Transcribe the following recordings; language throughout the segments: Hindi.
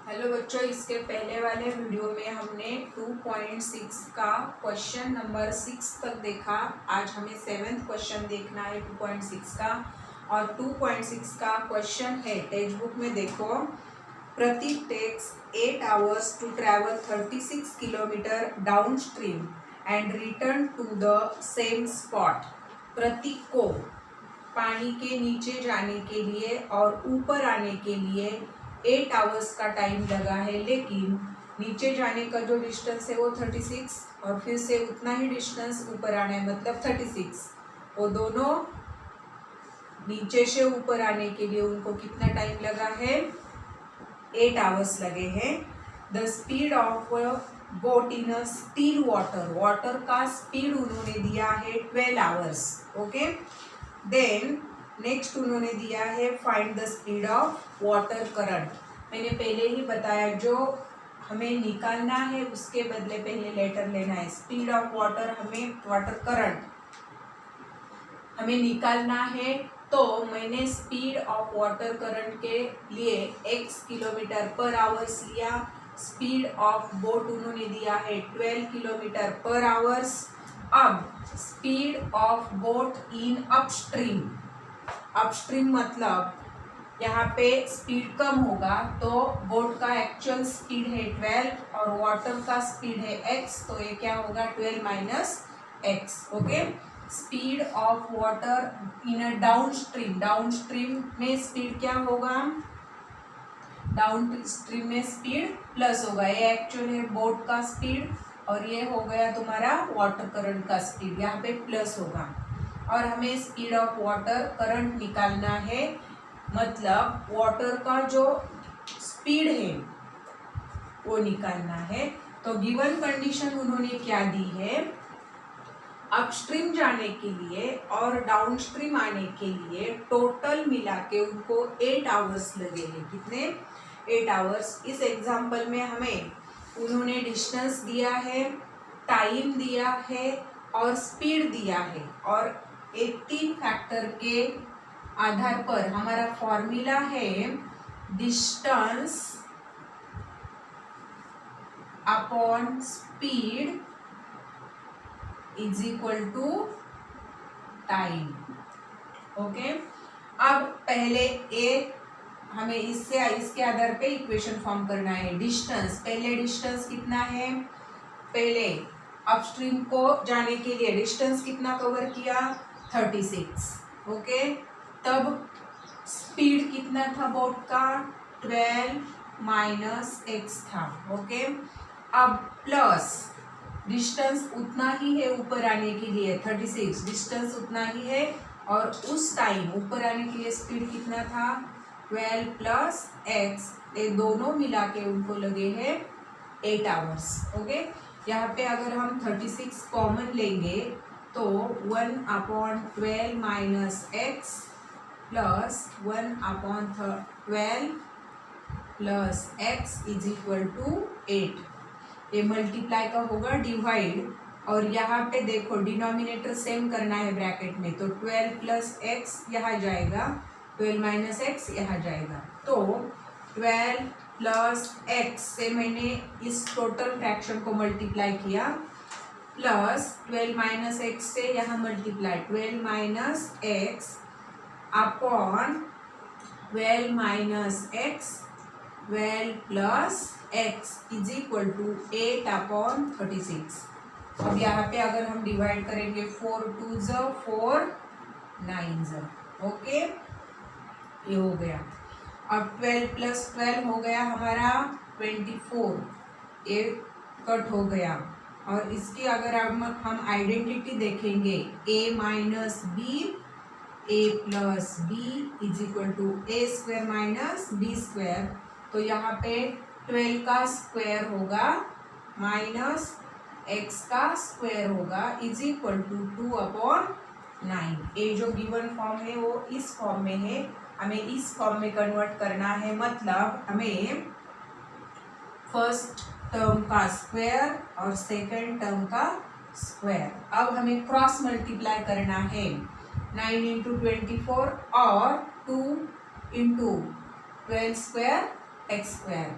हेलो बच्चों, इसके पहले वाले वीडियो में हमने 2.6 का क्वेश्चन नंबर 6 तक देखा। आज हमें 7th क्वेश्चन देखना है 2.6 का। और 2.6 का क्वेश्चन है, टेक्स्ट बुक में देखो, Prateek takes 8 hours to travel 36 kilometre downstream and return to the same spot. Prateek को पानी के नीचे जाने के लिए और ऊपर आने के लिए 8 hours का टाइम लगा है, लेकिन नीचे जाने का जो डिस्टेंस है वो 36 और फिर से उतना ही डिस्टेंस ऊपर आना है, मतलब 36। वो दोनों नीचे से ऊपर आने के लिए उनको कितना टाइम लगा है? 8 hours लगे हैं। The speed of boat in a still water, water का स्पीड उन्होंने दिया है 12 hours। ओके, देन नेक्स्ट उन्होंने दिया है find the speed of water current. मैंने पहले ही बताया, जो हमें निकालना है उसके बदले पहले लेटर लेना है। स्पीड ऑफ वाटर, हमें वाटर करंट हमें निकालना है, तो मैंने स्पीड ऑफ वाटर करंट के लिए x किलोमीटर पर आवर्स लिया। स्पीड ऑफ बोट उन्होंने दिया है 12 किलोमीटर पर आवर्स। अब speed of boat in upstream, upstream मतलब यहाँ पे स्पीड कम होगा, तो बोट का एक्चुअल स्पीड है 12 और वाटर का स्पीड है x, तो ये क्या होगा 12 minus x। Okay, speed of water in a down stream, down stream में स्पीड क्या होगा? डाउन स्ट्रीम में स्पीड प्लस होगा। ये एक्चुअल है बोट का स्पीड और ये हो गया तुम्हारा वाटर करंट का स्पीड, यहाँ पे प्लस होगा। और हमें स्पीड ऑफ वाटर करंट निकालना है, मतलब वाटर का जो स्पीड है वो निकालना है। तो गिवन कंडीशन उन्होंने क्या दी है? अपस्ट्रीम जाने के लिए और डाउनस्ट्रीम आने के लिए टोटल मिला के उनको 8 hours लगे हैं। कितने? 8 hours। इस एग्जाम्पल में हमें उन्होंने डिस्टेंस दिया है, टाइम दिया है और स्पीड दिया है, और एक 3 फैक्टर के आधार पर हमारा फॉर्मूला है distance upon speed is equal to time. Okay, अब पहले हमें इसके आधार पे इक्वेशन फॉर्म करना है। डिस्टेंस, पहले डिस्टेंस कितना है? पहले अपस्ट्रीम को जाने के लिए डिस्टेंस कितना कवर किया? 36। ओके, तब स्पीड कितना था बोट का? 12 माइनस x था। ओके, अब प्लस डिस्टेंस उतना ही है ऊपर आने के लिए, 36 डिस्टेंस उतना ही है, और उस टाइम ऊपर आने के लिए स्पीड कितना था? 12 प्लस x, ये दोनों मिला के उनको लगे हैं 8 hours। ओके, यहाँ पे अगर हम 36 कॉमन लेंगे तो 1/12 minus x plus 1/12 plus x is equal to 8। ये मल्टीप्लाई का होगा डिवाइड, और यहाँ पे देखो डिनोमिनेटर सेम करना है ब्रैकेट में, तो 12 प्लस एक्स यहाँ जाएगा, 12 माइनस एक्स यहाँ जाएगा। तो 12 प्लस एक्स से मैंने इस टोटल फ्रैक्शन को मल्टीप्लाई किया, प्लस 12 माइनस एक्स से यहाँ multiply, 12 minus x upon 12 minus x, 12 plus x is equal to 8/36। अब यहाँ पे अगर हम डिवाइड करेंगे 4 2 4 9। ओके, ये हो गया। अब 12 प्लस 12 हो गया हमारा 24, ये कट हो गया। और इसकी अगर हम आइडेंटिटी देखेंगे, a minus B, a plus B is equal to a square minus B square, तो यहाँ पे 12 का स्क्वायर होगा माइनस x का स्क्वायर होगा इज इक्वल टू 2/9। ये जो गिवन फॉर्म है वो इस फॉर्म में है, हमें इस फॉर्म में कन्वर्ट करना है, मतलब हमें फर्स्ट टर्म का स्क्वायर और सेकंड टर्म का स्क्वायर। अब हमें क्रॉस मल्टीप्लाई करना है, 9 इंटू 24 और 2 इंटू 12 स्क्वायर x स्क्वायर,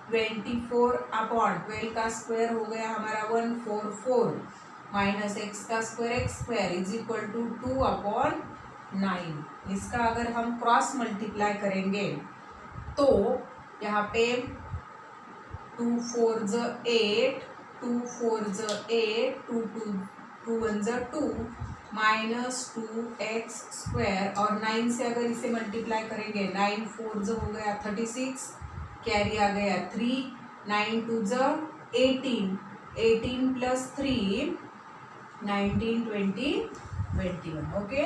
24/12 का स्क्वायर हो गया हमारा 144 माइनस एक्स का square x square is equal to 2/9। इसका अगर हम क्रॉस मल्टीप्लाई करेंगे तो यहाँ पे 2 4 ज 8, 2 4 ज 8, 2 1 ज 2 माइनस 2x स्क्वायर और 9 से अगर इसे मल्टीप्लाई करेंगे 9 4 ज हो गया 36, कैरी आ गया 3, 9 2 ज 18, 18 प्लस 3 19 20 21। ओके,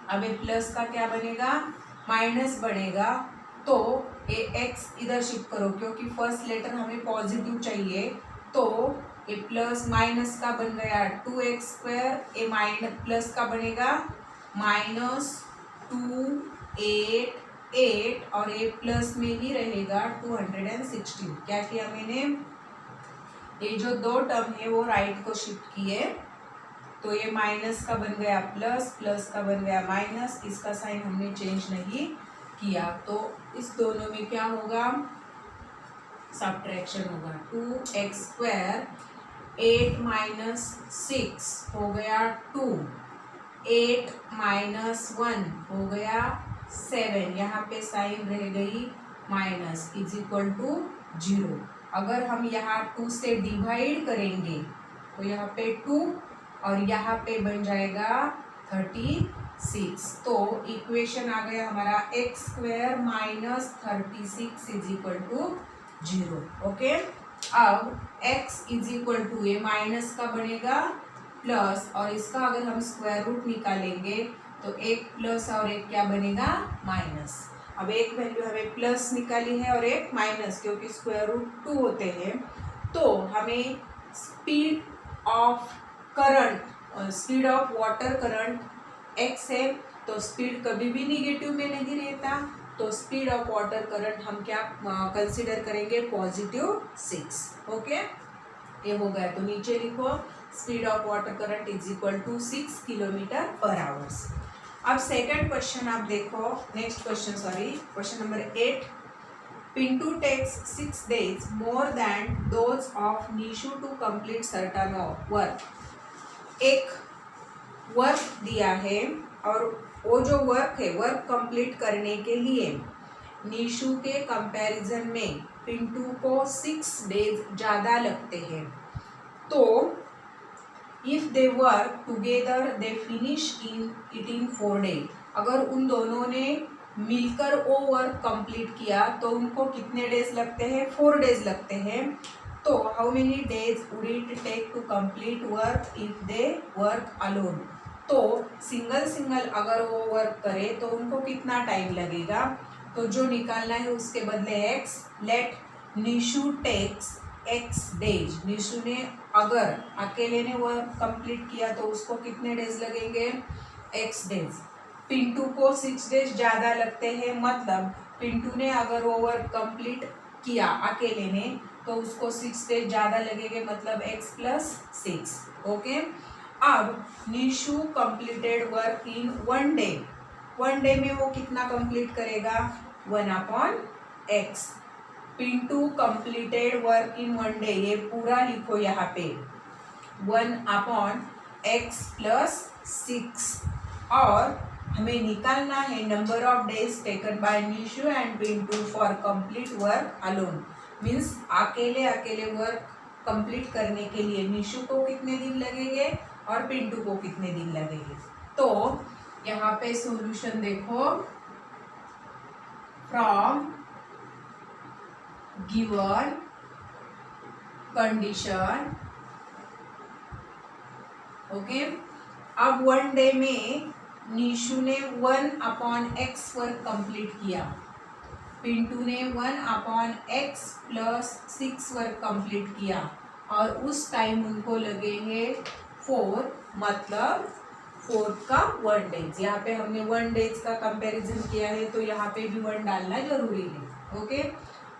अब ये प्लस का क्या बनेगा, माइनस बनेगा, तो ये x इधर शिफ्ट करो क्योंकि फर्स्ट लेटर हमें पॉजिटिव चाहिए, तो ये प्लस माइनस का बन गया 2x स्क्वायर, ये माइनस प्लस का बनेगा माइनस 288 और ये प्लस में ही रहेगा 216। क्या किया मैंने, ये जो दो टर्म है वो राइट को शिफ्ट किए, तो ये माइनस का बन गया प्लस, प्लस का बन गया माइनस, इसका साइन हमने चेंज नहीं किया, तो इस दोनों में क्या होगा, सब्ट्रैक्शन होगा। 2x स्क्वायर 8 माइनस 6 हो गया 2, 8 माइनस 1 हो गया 7, यहाँ पे साइन रह गई माइनस इज इक्वल टू 0। अगर हम यहाँ 2 से डिवाइड करेंगे तो यहाँ पे 2 और यहाँ पे बन जाएगा 36, तो इक्वेशन आ गया हमारा x square minus 36 is equal to 0। Okay, अब x इज इक्वल टू ये माइनस का बनेगा प्लस, और इसका अगर हम स्क्वायर रूट निकालेंगे तो एक प्लस और एक क्या बनेगा, माइनस। अब एक वैल्यू हमें प्लस निकाली है और एक माइनस, क्योंकि स्क्वायर रूट 2 होते हैं, तो हमें speed of current, speed of water current x है, तो स्पीड कभी भी निगेटिव में नहीं रहता, तो स्पीड ऑफ वाटर करंट हम क्या कंसीडर करेंगे, +6। ओके, ये हो गया, तो नीचे लिखो speed of water current is equal to 6 kilometre per hours. अब सेकंड क्वेश्चन आप देखो, next question, sorry, question number 8। Pintu takes 6 days more than those of Nishu to complete certain work। एक वर्क दिया है और वो जो वर्क है, वर्क कंप्लीट करने के लिए निशु के कंपैरिजन में पिंटू को 6 डेज ज़्यादा लगते हैं, तो if they work together they finish in 4 days. अगर उन दोनों ने मिलकर वो वर्क कंप्लीट किया तो उनको कितने डेज लगते हैं, 4 डेज लगते हैं। तो how many days would it take to complete work if they work alone. तो सिंगल सिंगल अगर वो वर्क करे तो उनको कितना टाइम लगेगा, तो जो निकालना है उसके बदले x, let Nishu takes x days. Nishu ने अगर अकेले ने वर्क कंप्लीट किया तो उसको कितने डेज लगेंगे, x डेज। पिंटू को 6 डेज ज़्यादा लगते हैं, मतलब पिंटू ने अगर वो वर्क कंप्लीट किया अकेले ने तो उसको 6 डेज ज़्यादा लगेंगे, मतलब x + 6। ओके, अब Nishu completed work in 1 day. 1 day में वो कितना कंप्लीट करेगा, 1/x। Pintu completed work in 1 day, ये पूरा लिखो यहाँ पे, 1/x + 6। और हमें निकालना है number of days taken by Nishu and Pintu for complete work alone. Means अकेले अकेले वर्क कंप्लीट करने के लिए निशु को कितने दिन लगेंगे और पिंटू को कितने दिन लगेंगे। तो यहाँ पे सॉल्यूशन देखो, फ्रॉम गिवन कंडीशन। ओके, अब 1 डे में निशु ने 1/x वर्क कंप्लीट किया, पिंटू ने 1/x + 6 वर्क कंप्लीट किया, और उस टाइम उनको लगे हैं 4, मतलब 4 का 1 डेज। यहाँ पे हमने 1 डेज का कंपैरिजन किया है, तो यहाँ पे भी 1 डालना जरूरी है। ओके,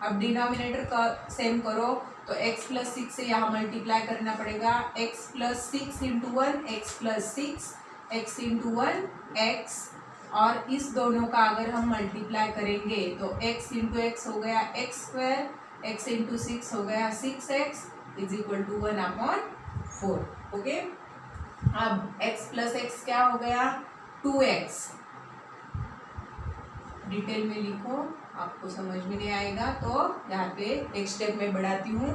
अब डिनोमिनेटर का सेम करो, तो x + 6 से यहाँ मल्टीप्लाई करना पड़ेगा, x + 6 × 1, x + 6, x × 1 x और इस दोनों का अगर हम मल्टीप्लाई करेंगे तो x इंटू एक्स हो गया x square, x into six हो गया 6x is equal to 1/4। Okay, अब x प्लस एक्स क्या हो गया 2x। डिटेल में लिखो, आपको समझ में नहीं आएगा तो यहाँ पे एक स्टेप में बढ़ाती हूँ।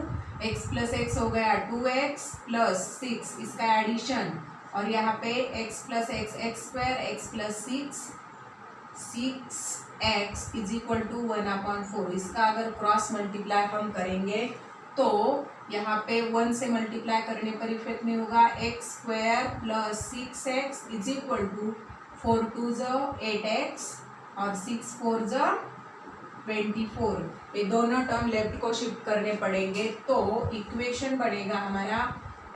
x प्लस एक्स हो गया 2x प्लस 6, इसका एडिशन, और यहाँ पे x plus x x square, x plus 6x is equal to 1/4। इसका अगर क्रॉस मल्टीप्लाई हम करेंगे तो यहाँ पे 1 से मल्टीप्लाई करने पर इफेक्ट नहीं होगा। X square plus 6x is equal to 4 2 8x और 6 4 24। ये दोनों टर्म लेफ्ट को शिफ्ट करने पड़ेंगे तो इक्वेशन बनेगा हमारा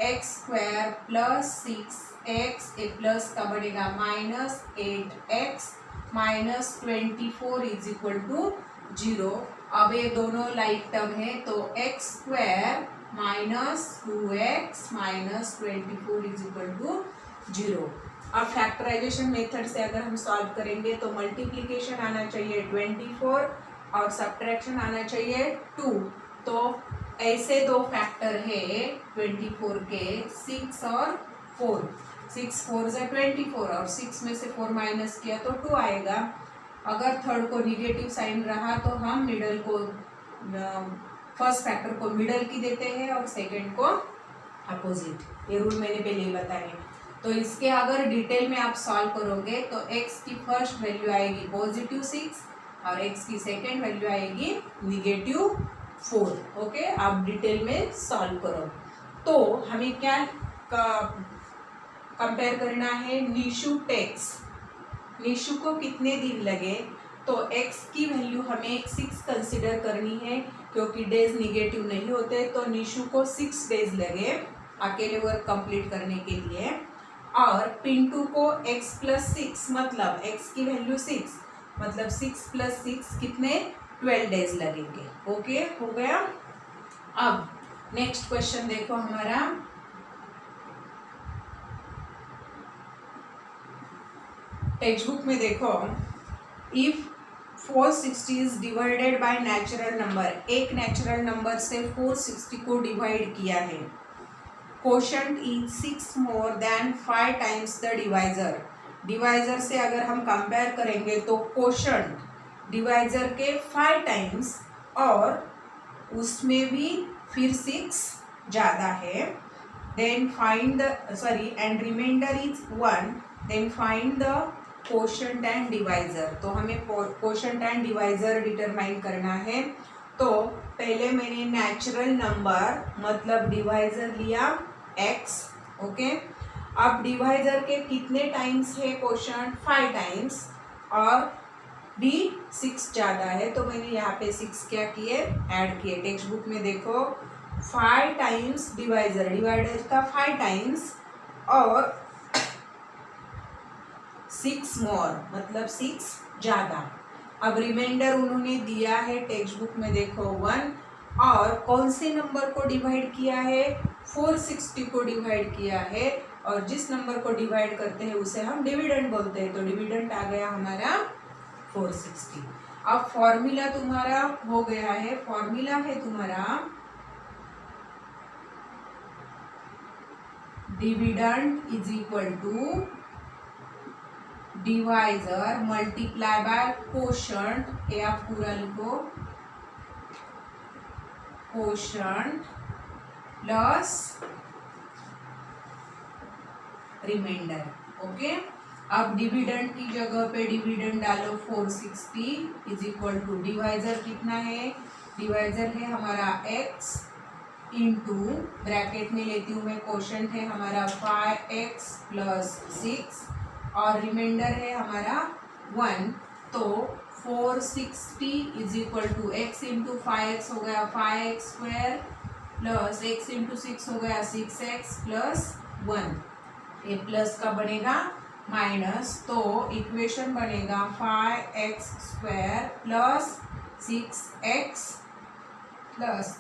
एक्स स्क्वायर प्लस 6x, एक प्लस का बनेगा minus 8x minus 24 is equal to 0। अब ये दोनों लाइक टर्म है तो x square minus 2x minus 24 is equal to 0। अब फैक्टराइजेशन मेथड से अगर हम सॉल्व करेंगे तो मल्टीप्लिकेशन आना चाहिए 24 और सब्ट्रैक्शन आना चाहिए 2। तो ऐसे दो फैक्टर है 24 के 6 और 4। 6 4 = 24 और 6 में से 4 माइनस किया तो 2 आएगा। अगर थर्ड को निगेटिव साइन रहा तो हम मिडल को, फर्स्ट फैक्टर को मिडल की देते हैं और सेकंड को अपोजिट। ये रूल मैंने पहले ही बताए। तो इसके अगर डिटेल में आप सॉल्व करोगे तो x की फर्स्ट वैल्यू आएगी पॉजिटिव 6 और x की सेकंड वैल्यू आएगी निगेटिव 4। ओके, आप डिटेल में सॉल्व करो। तो हमें क्या कंपेयर करना है, निशु टेक्स, निशु को कितने दिन लगे। तो x की वैल्यू हमें 6 कंसिडर करनी है क्योंकि डेज निगेटिव नहीं होते, तो निशु को 6 डेज लगे अकेले वर्क कंप्लीट करने के लिए। और पिंटू को x प्लस 6 मतलब x की वैल्यू 6 मतलब 6 प्लस 6 कितने 12 डेज लगेंगे। ओके, हो गया। अब नेक्स्ट क्वेश्चन देखो हमारा, टेक्स्ट बुक में देखो, if 460 is divided by natural number, एक नेचुरल नंबर से 460 को डिवाइड किया है, quotient is 6 more than 5 times the divisor. Divisor से अगर हम कंपेयर करेंगे तो क्वोशंट डिवाइजर के 5 टाइम्स और उसमें भी फिर 6 ज़्यादा है। Then find the and remainder is 1, then find the quotient and divisor. तो हमें क्वोशंट एंड डिवाइजर डिटरमाइन करना है। तो पहले मैंने नेचुरल नंबर मतलब डिवाइजर लिया x। ओके, अब डिवाइजर के कितने टाइम्स है क्वोशंट 5 टाइम्स और d 6 ज़्यादा है, तो मैंने यहाँ पे 6 क्या किए ऐड किए। टेक्स्ट बुक में देखो 5 टाइम्स डिवाइजर, डिवाइडर का 5 टाइम्स और 6 मोर मतलब 6 ज़्यादा। अब रिमाइंडर उन्होंने दिया है टेक्स्ट बुक में देखो 1, और कौन से नंबर को डिवाइड किया है 460 को डिवाइड किया है, और जिस नंबर को डिवाइड करते हैं उसे हम डिविडेंड बोलते हैं। तो डिविडेंड आ गया हमारा 460। अब फॉर्मूला तुम्हारा हो गया है, फॉर्मूला है तुम्हारा dividend is equal to divisor multiply by quotient. ये आप पूरा लिखो, क्वोशंट प्लस रिमाइंडर। ओके, अब डिविडेंड की जगह पे डिविडेंड डालो 460 इज इक्वल टू डिवाइजर कितना है, डिवाइजर है हमारा x इंटू ब्रैकेट में लेती हूँ मैं, क्वोशंट है हमारा 5x प्लस 6 और रिमाइंडर है हमारा 1। तो 460 is equal to x into 5x हो गया 5x square plus x into 6 हो गया 6x प्लस 1। ये प्लस का बनेगा माइनस, तो इक्वेशन बनेगा 5x square plus 6x plus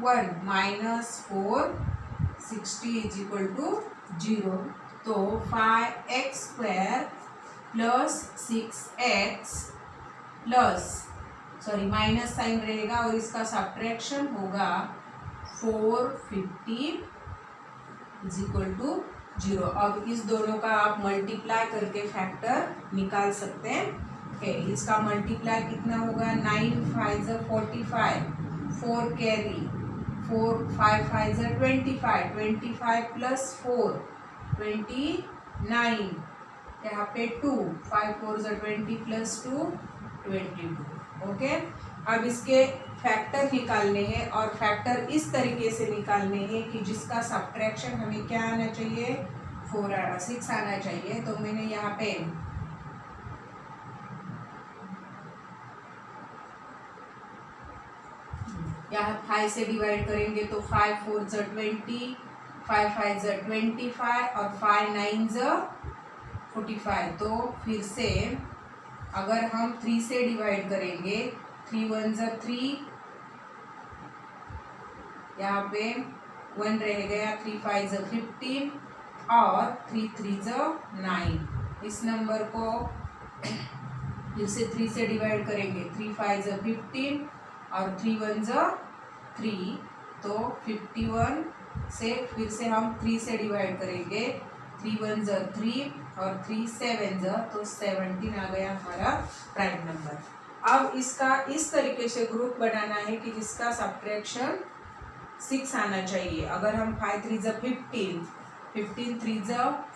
1 minus 460 is equal to 0। तो 5x square plus 6x plus minus sign रहेगा और इसका सब्ट्रैक्शन होगा 450 इज इक्वल टू 0। अब इस दोनों का आप मल्टीप्लाई करके फैक्टर निकाल सकते हैं। इसका मल्टीप्लाई कितना होगा, 9 5 45, 4 कैरी, 4 5 5 25, 25 प्लस 4 29, यहाँ पे 2 5 4 20 प्लस 2 22। ओके, अब इसके फैक्टर निकालने हैं और फैक्टर इस तरीके से निकालने हैं कि जिसका सब्ट्रैक्शन हमें क्या आना चाहिए, 6 आना चाहिए। तो मैंने यहाँ पे यहाँ 5 से डिवाइड करेंगे तो 5 4 20, 5 5 25 और 5 9 45। तो फिर से अगर हम 3 से डिवाइड करेंगे, 3 1 3, यहाँ पे 1 रह गया, 3 5 15 और 3 3 9। इस नंबर को फिर से 3 से डिवाइड करेंगे, 3 5 15 और 3 1 3, तो 51 से फिर से हम 3 से डिवाइड करेंगे, 3 1 3 और 3 7 तो 17 आ गया हमारा प्राइम नंबर। अब इसका इस तरीके से ग्रुप बनाना है कि जिसका सब्ट्रैक्शन 6 आना चाहिए। अगर हम 5 3 15, 15 3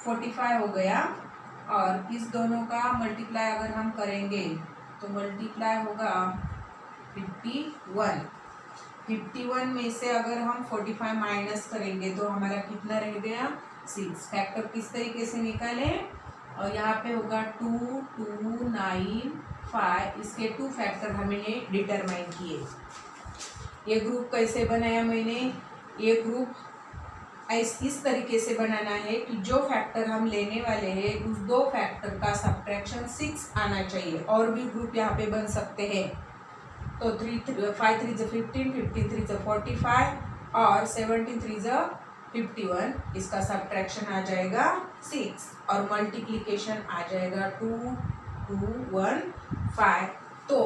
45 हो गया और इस दोनों का मल्टीप्लाई अगर हम करेंगे तो मल्टीप्लाई होगा 51। 51 में से अगर हम 45 माइनस करेंगे तो हमारा कितना रह गया, 6। फैक्टर किस तरीके से निकालें, और यहाँ पे होगा 2 2 9 5। इसके 2 फैक्टर हमने डिटरमाइन किए। ये ग्रुप कैसे बनाया मैंने, ये ग्रुप इस तरीके से बनाना है कि जो फैक्टर हम लेने वाले हैं उस 2 फैक्टर का सब्ट्रैक्शन 6 आना चाहिए। और भी ग्रुप यहाँ पे बन सकते हैं। तो 5 3 15, 15 3 45 और 17 3 51। इसका सब्ट्रैक्शन आ जाएगा 6 और मल्टीप्लिकेशन आ जाएगा 2 2 1 5। तो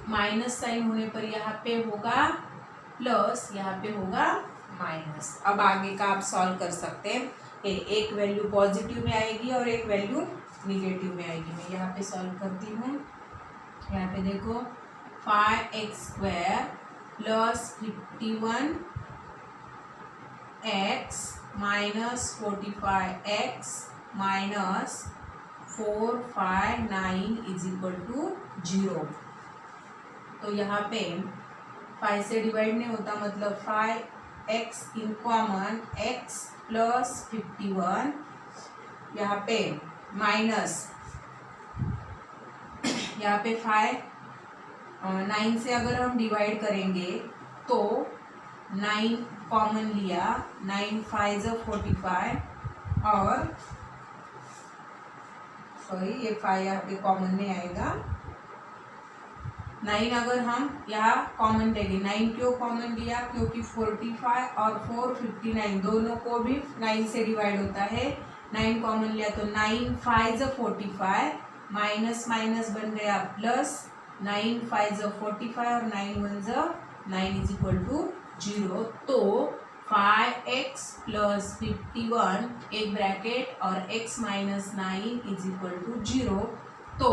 माइनस साइन होने पर यहाँ पे होगा प्लस, यहाँ पे होगा माइनस। अब आगे का आप सॉल्व कर सकते हैं। एक वैल्यू पॉजिटिव में आएगी और एक वैल्यू निगेटिव में आएगी। मैं यहाँ पे सॉल्व करती हूँ। यहाँ पे देखो 5x² plus 51 x minus 45x minus 4 5 9 is equal to 0। तो यहाँ पे 5 से डिवाइड नहीं होता, मतलब 5x in common, x plus 51, यहाँ पे माइनस, यहाँ पे 9 से अगर हम डिवाइड करेंगे तो 9 कॉमन लिया, 9 5 45 और ये 5 यहाँ पे कॉमन नहीं आएगा। 9 अगर हम यहाँ कॉमन लेंगे, 9 क्यों कॉमन लिया, क्योंकि 45 और 4 59 दोनों को भी 9 से डिवाइड होता है। 9 कॉमन लिया तो 9 5 45 माइनस माइनस बन गया प्लस, 9 5 45 और 9 1 9 इज इक्वल टू 0। तो 5x प्लस 51 एक ब्रैकेट और x minus 9 is equal to 0। तो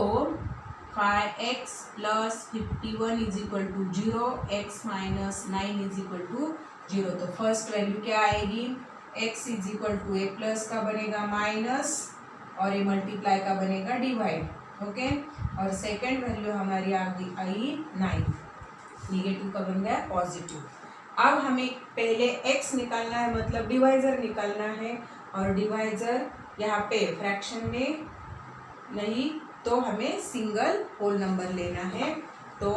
5x plus 51 is equal to 0, x minus 9 is equal to 0। तो फर्स्ट वैल्यू क्या आएगी, x is equal to a plus का बनेगा माइनस और ये मल्टीप्लाई का बनेगा डिवाइड। ओके, और सेकेंड वैल्यू हमारी आई 9, निगेटिव का बन गया पॉजिटिव। अब हमें पहले x निकालना है, मतलब डिवाइजर निकालना है, और डिवाइजर यहाँ पे फ्रैक्शन में नहीं तो हमें सिंगल होल नंबर लेना है। तो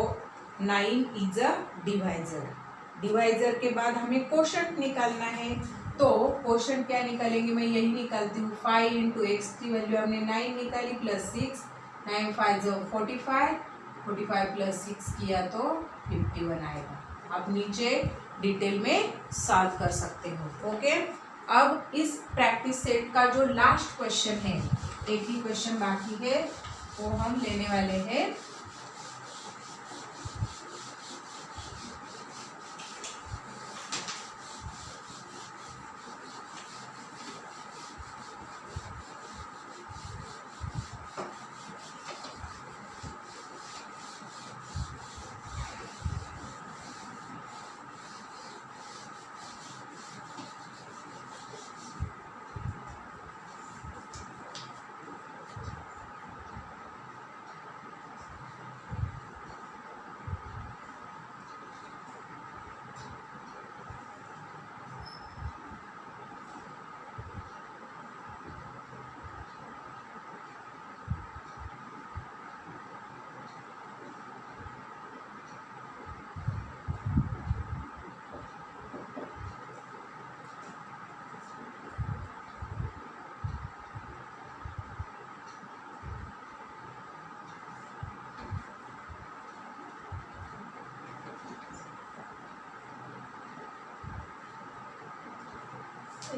9 इज अ डिवाइजर। डिवाइजर के बाद हमें कोशंट निकालना है। तो कोशंट क्या निकालेंगे, मैं यही निकालती हूँ। 5 इंटू एक्स की वैल्यू हमने 9 निकाली प्लस 6, 9 5 45, 45 प्लस 6 किया तो 51 आएगा। आप नीचे डिटेल में सॉल्व कर सकते हो। ओके, अब इस प्रैक्टिस सेट का जो लास्ट क्वेश्चन है, एक ही क्वेश्चन बाकी है, वो हम लेने वाले हैं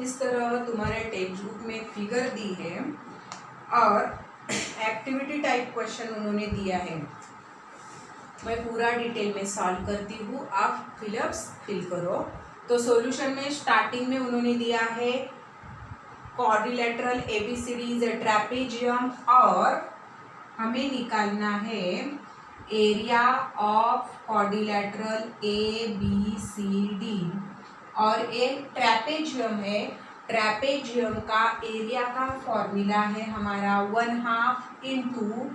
इस तरह तुम्हारे टेक्स्ट बुक में फिगर दी है और एक्टिविटी टाइप क्वेश्चन उन्होंने दिया है। मैं पूरा डिटेल में सॉल्व करती हूँ, आप फिल करो। तो सॉल्यूशन में स्टार्टिंग में उन्होंने दिया है quadrilateral ABCD is a trapezium और हमें निकालना है एरिया ऑफ क्वाड्रिलेटरल ABCD और एक ट्रेपेजियम है। ट्रेपेजियम का एरिया का फॉर्मूला है हमारा 1/2 into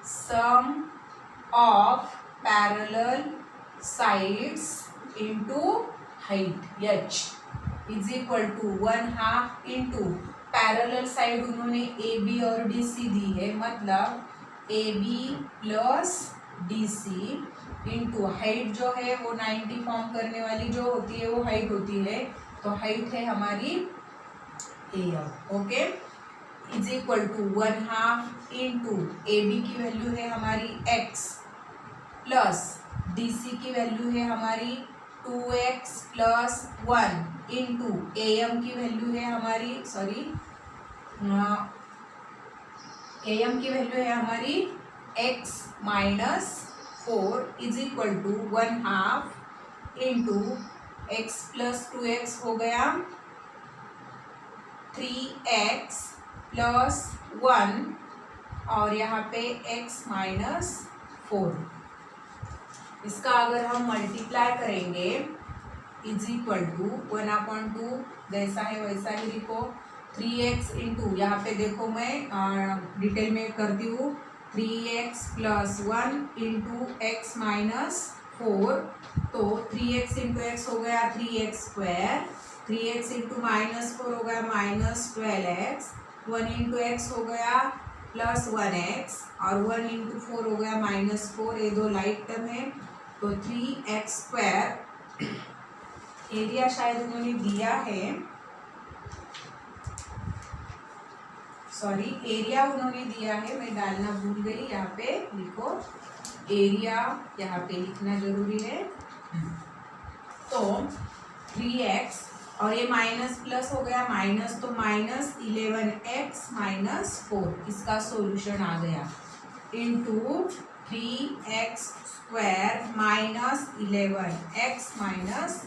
sum of parallel sides into height h is equal to 1/2 into parallel side उन्होंने AB और DC दी है, मतलब AB plus DC into height जो है वो 90 फॉर्म करने वाली जो होती है वो हाइट होती है, तो हाइट है हमारी AM। Okay, is equal to 1/2 into AB की वैल्यू है हमारी x प्लस DC की वैल्यू है हमारी 2x प्लस 1 इंटू AM की वैल्यू है हमारी AM की वैल्यू है हमारी x minus 4 is equal to 1/2 into x plus 2x हो गया 3x प्लस 1 और यहाँ पे x माइनस 4। इसका अगर हम मल्टीप्लाई करेंगे इज इक्वल टू 1/2 जैसा है वैसा ही लिखो 3x इंटू यहाँ पे देखो मैं डिटेल में करती हूँ 3x plus 1 into x minus 4, तो 3x इंटू एक्स हो गया 3x square, 3x into minus 4 हो गया माइनस 12x, 1 इंटू एक्स हो गया प्लस 1x और 1 इंटू 4 हो गया माइनस 4, ये दो लाइक टर्म है, तो 3x स्क्वायर। एरिया शायद उन्होंने दिया है, सॉरी एरिया उन्होंने दिया है, मैं डालना भूल गई, यहाँ पे लिखो एरिया, यहाँ पे लिखना जरूरी है। तो 3x और ये माइनस प्लस हो गया माइनस, तो माइनस 11x माइनस 4 इसका सॉल्यूशन आ गया into 3x square minus 11x minus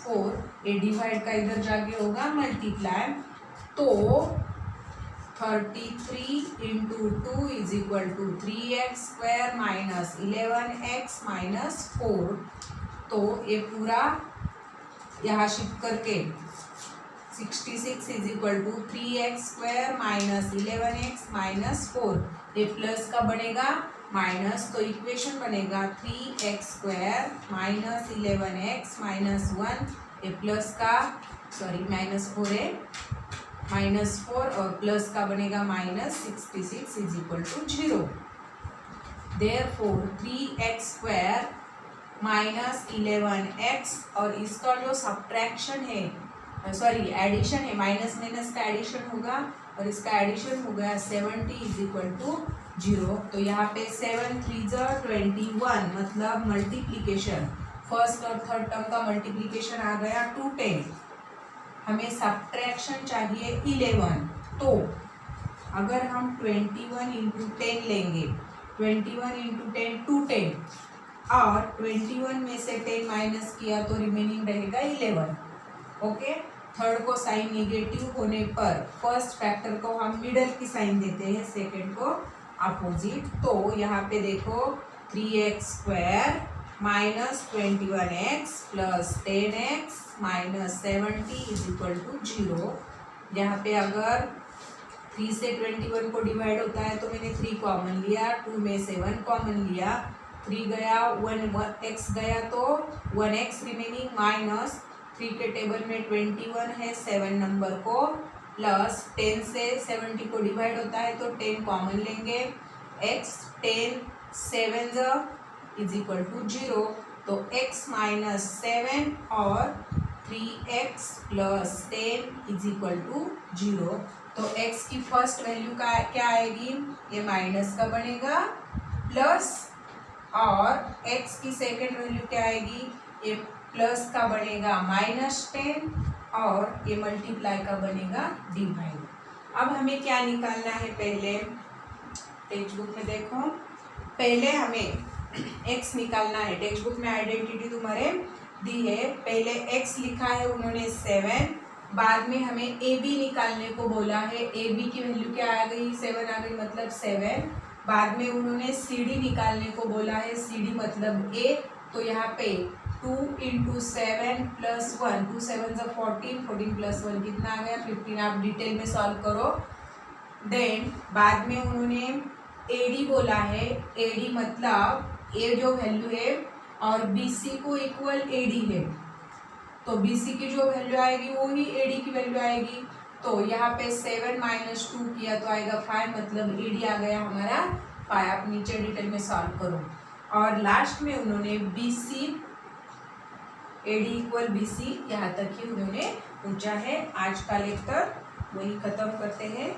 4, ये डिवाइड का इधर जाके होगा मल्टीप्लाई, तो 33 into 2 is equal to 3x square minus 11x minus 4, तो ये पूरा यहाँ शिफ्ट करके 66 is equal to 3x square minus 11x minus 4, ये प्लस का बनेगा माइनस, तो इक्वेशन बनेगा 3x square minus 11x minus 1, ये प्लस का सॉरी माइनस 4 है माइनस 4 और प्लस का बनेगा minus 66 is equal to 0। Therefore 3x square minus 11x और इसका जो सब्ट्रैक्शन है सॉरी एडिशन है, माइनस माइनस का एडिशन होगा और इसका एडिशन हो गया 70 इज इक्वल टू 0। तो यहाँ पे 7 3 21 मतलब मल्टीप्लीकेशन, फर्स्ट और थर्ड टर्म का मल्टीप्लीकेशन आ गया 210, हमें सब्ट्रैक्शन चाहिए 11, तो अगर हम 21 इंटू 10 लेंगे, 21 इंटू 10 210, और 21 में से 10 माइनस किया तो रिमेनिंग रहेगा 11। ओके, थर्ड को साइन निगेटिव होने पर फर्स्ट फैक्टर को हम मिडल की साइन देते हैं, सेकेंड को अपोजिट। तो यहाँ पे देखो 3x² minus 21x plus 10x minus 70 is equal to 0। यहाँ पे अगर 3 से 21 को डिवाइड होता है तो मैंने 3 कॉमन लिया, 2 में से 1 कॉमन लिया, 3 गया, 1x गया तो 1x रिमेनिंग, माइनस 3 के टेबल में 21 है 7 नंबर को, प्लस 10 से 70 को डिवाइड होता है तो 10 कॉमन लेंगे, x 10 7 इज इक्वल टू 0। तो x माइनस 7 और 3x plus 10 is equal to 0। तो x की फर्स्ट वैल्यू का क्या आएगी, ये माइनस का बनेगा, प्लस, और x की सेकेंड वैल्यू क्या आएगी, ये प्लस का बनेगा -10, और ये मल्टीप्लाई का बनेगा डिवाइड। अब हमें क्या निकालना है, पहले टेक्स्ट बुक में देखो, पहले हमें x निकालना है। टेक्स्ट बुक में आइडेंटिटी तुम्हारे दी है, पहले x लिखा है उन्होंने 7, बाद में हमें AB निकालने को बोला है, AB की वैल्यू क्या आ गई, 7 आ गई, मतलब 7। बाद में उन्होंने CD निकालने को बोला है, CD मतलब A, तो यहाँ पे 2 इंटू 7 प्लस 1, 2 7 से 14, 14 प्लस 1 कितना आ गया 15। आप डिटेल में सॉल्व करो। देन बाद में उन्होंने AD बोला है, AD मतलब A जो वैल्यू है और BC को इक्वल AD है, तो BC की जो वैल्यू आएगी वो ही AD की वैल्यू आएगी। तो यहाँ पे 7 माइनस 2 किया तो आएगा 5, मतलब AD आ गया हमारा 5। आप नीचे डिटेल में सॉल्व करो। और लास्ट में उन्होंने BC AD इक्वल BC यहाँ तक ही उन्होंने पूछा है। आज का लेक्चर वही खत्म करते हैं।